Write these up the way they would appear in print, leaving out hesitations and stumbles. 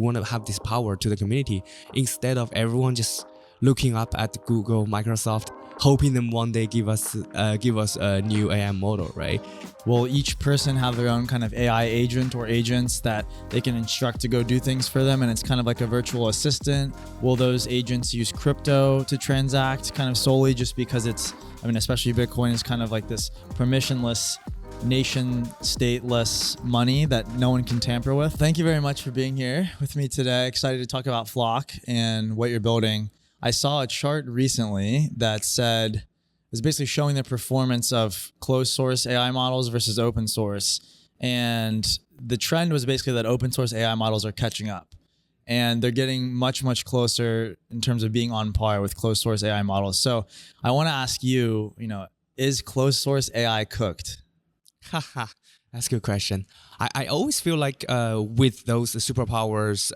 want to have this power to the community instead of everyone just looking up at Google, Microsoft, hoping them one day give us a new AI model, right? Will each person have their own kind of AI agent or agents that they can instruct to go do things for them, and it's kind of like a virtual assistant? Will those agents use crypto to transact kind of solely just because especially Bitcoin is kind of like this permissionless, nation stateless money that no one can tamper with? Thank you very much for being here with me today. Excited to talk about Flock and what you're building. I saw a chart recently that said, is basically showing the performance of closed source AI models versus open source. And the trend was basically that open source AI models are catching up, and they're getting much, much closer in terms of being on par with closed source AI models. So I want to ask you, is closed source AI cooked? Haha, that's a good question. I always feel like with those superpowers,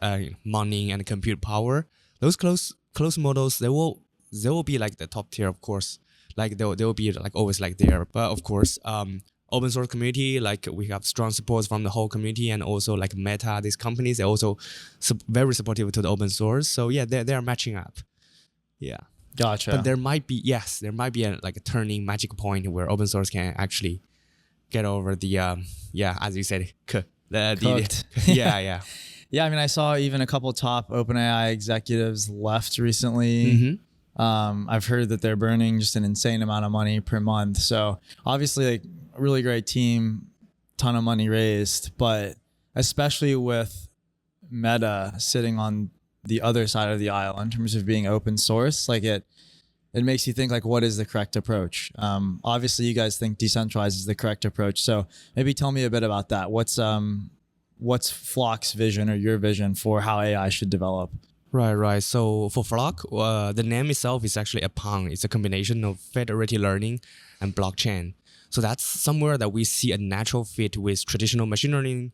money and compute power, those closed models, they will be like the top tier, of course. Like they will be like always like there. But of course, open source community, like we have strong support from the whole community, and also like Meta, these companies, they're also very supportive to the open source. So yeah, they are matching up. Yeah. Gotcha. But there might be a turning magic point where open source can actually get over the as you said, yeah. Yeah, I saw even a couple top OpenAI executives left recently. I've heard that they're burning just an insane amount of money per month. So obviously, like, a really great team, ton of money raised, but especially with Meta sitting on the other side of the aisle in terms of being open source, like it makes you think, like, what is the correct approach? Obviously, you guys think decentralized is the correct approach. So maybe tell me a bit about that. What's Flock's vision or your vision for how AI should develop? Right. So for Flock, the name itself is actually a pun. It's a combination of federated learning and blockchain. So that's somewhere that we see a natural fit with traditional machine learning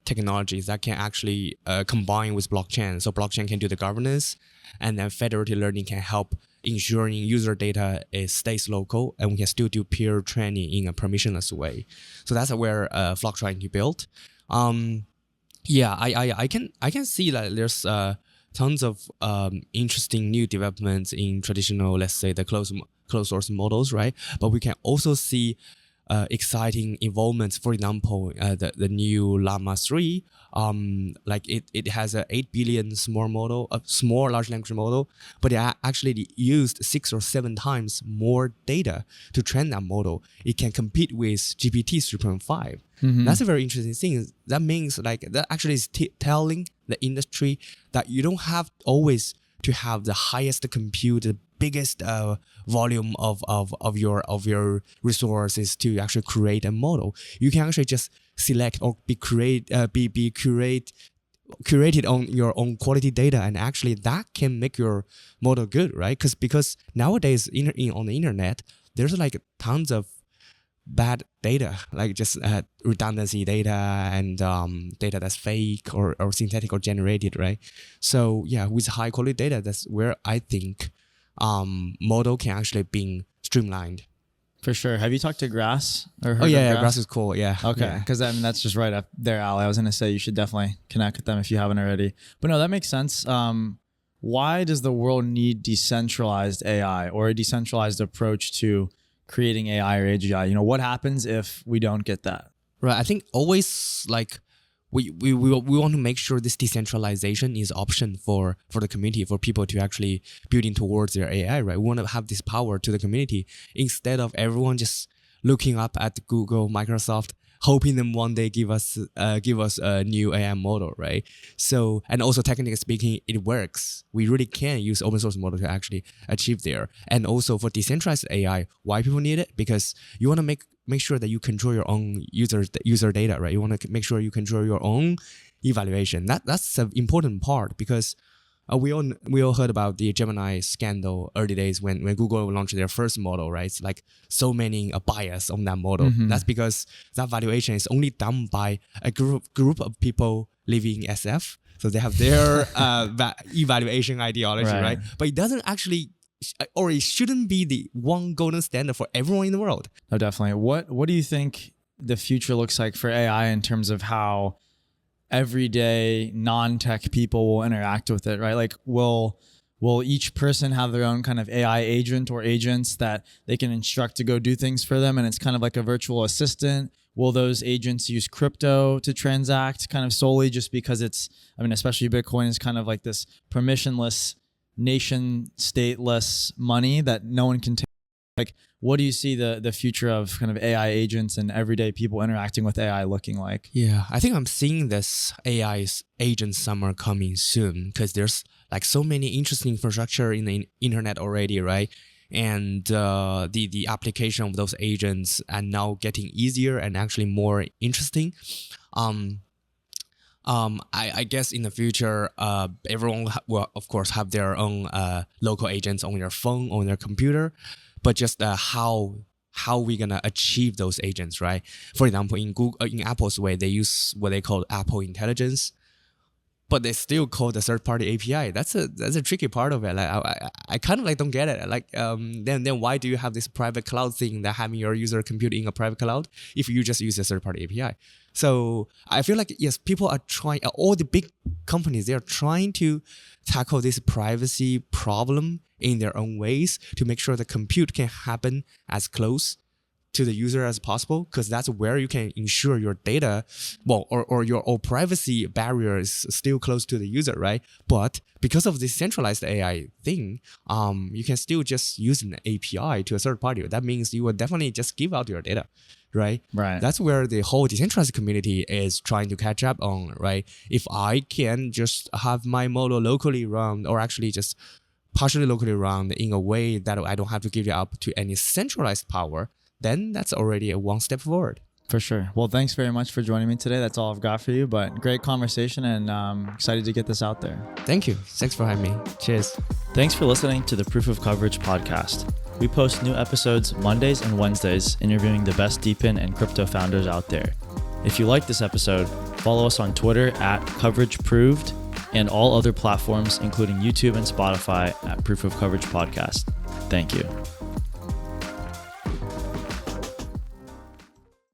technologies that can actually combine with blockchain. So blockchain can do the governance, and then federated learning can help ensuring user data stays local, and we can still do peer training in a permissionless way. So that's where Flock trying to build. I can see that there's tons of interesting new developments in traditional, let's say, the closed source models, right? But we can also see exciting involvements. For example, the new Llama 3, like it has a 8 billion small large language model, but it actually used 6 or 7 times more data to train that model. It can compete with GPT 3.5. That's a very interesting thing. That means like that actually is telling the industry that you don't have always to have the highest compute, the biggest volume of your resources to actually create a model. You can actually just select or be curated on your own quality data, and actually that can make your model good, right? Because nowadays on the internet, there's like tons of bad data, like just redundancy data and data that's fake or synthetic or generated, right? So yeah, with high quality data, that's where I think model can actually be streamlined. For sure. Have you talked to Grass? Or heard Oh yeah, of Grass is cool. Yeah. Okay, because that's just right up their alley. I was gonna say you should definitely connect with them if you haven't already. But no, that makes sense. Why does the world need decentralized AI or a decentralized approach to creating AI or AGI? What happens if we don't get that? Right. I think always like we want to make sure this decentralization is option for the community, for people to actually building towards their AI, right? We want to have this power to the community instead of everyone just looking up at Google, Microsoft, hoping them one day give us a new AI model, right? So, and also technically speaking, it works. We really can use open source model to actually achieve there. And also for decentralized AI, why people need it? Because you want to make sure that you control your own user data, right? You want to make sure you control your own evaluation. That's an important part, because we all heard about the Gemini scandal early days when Google launched their first model, right? It's like so many bias on that model. That's because that valuation is only done by a group of people living in SF. So they have their evaluation ideology, right? But it doesn't actually, or it shouldn't be the one golden standard for everyone in the world. Oh, definitely. What do you think the future looks like for AI in terms of how everyday non-tech people will interact with it, right? Like will each person have their own kind of AI agent or agents that they can instruct to go do things for them, and it's kind of like a virtual assistant? Will those agents use crypto to transact kind of solely just because especially Bitcoin is kind of like this permissionless, nation stateless money that no one can take? Like, what do you see the future of kind of AI agents and everyday people interacting with AI looking like? Yeah, I think I'm seeing this AI agent summer coming soon because there's like so many interesting infrastructure in the internet already, right? And the application of those agents are now getting easier and actually more interesting. I guess in the future, everyone will of course have their own local agents on their phone, on their computer, but just how we gonna achieve those agents, right? For example, in Apple's way, they use what they call Apple Intelligence, but they still call the third-party API. That's a tricky part of it. Like I kind of like don't get it. Like then why do you have this private cloud thing that having your user compute in a private cloud if you just use a third-party API? So I feel like yes, people are trying. All the big companies, they are trying to tackle this privacy problem in their own ways to make sure the compute can happen as close to the user as possible, because that's where you can ensure your data, or your privacy barrier is still close to the user, right? But because of this centralized AI thing, you can still just use an API to a third party. That means you will definitely just give out your data, right? Right. That's where the whole decentralized community is trying to catch up on, right? If I can just have my model locally run, or actually just partially locally run in a way that I don't have to give it up to any centralized power, then that's already a one step forward. For sure. Well, thanks very much for joining me today. That's all I've got for you, but great conversation, and excited to get this out there. Thank you. Thanks for having me. Cheers. Thanks for listening to the Proof of Coverage podcast. We post new episodes Mondays and Wednesdays, interviewing the best DePIN and crypto founders out there. If you like this episode, follow us on Twitter @CoverageProved and all other platforms, including YouTube and Spotify, at Proof of Coverage Podcast. Thank you.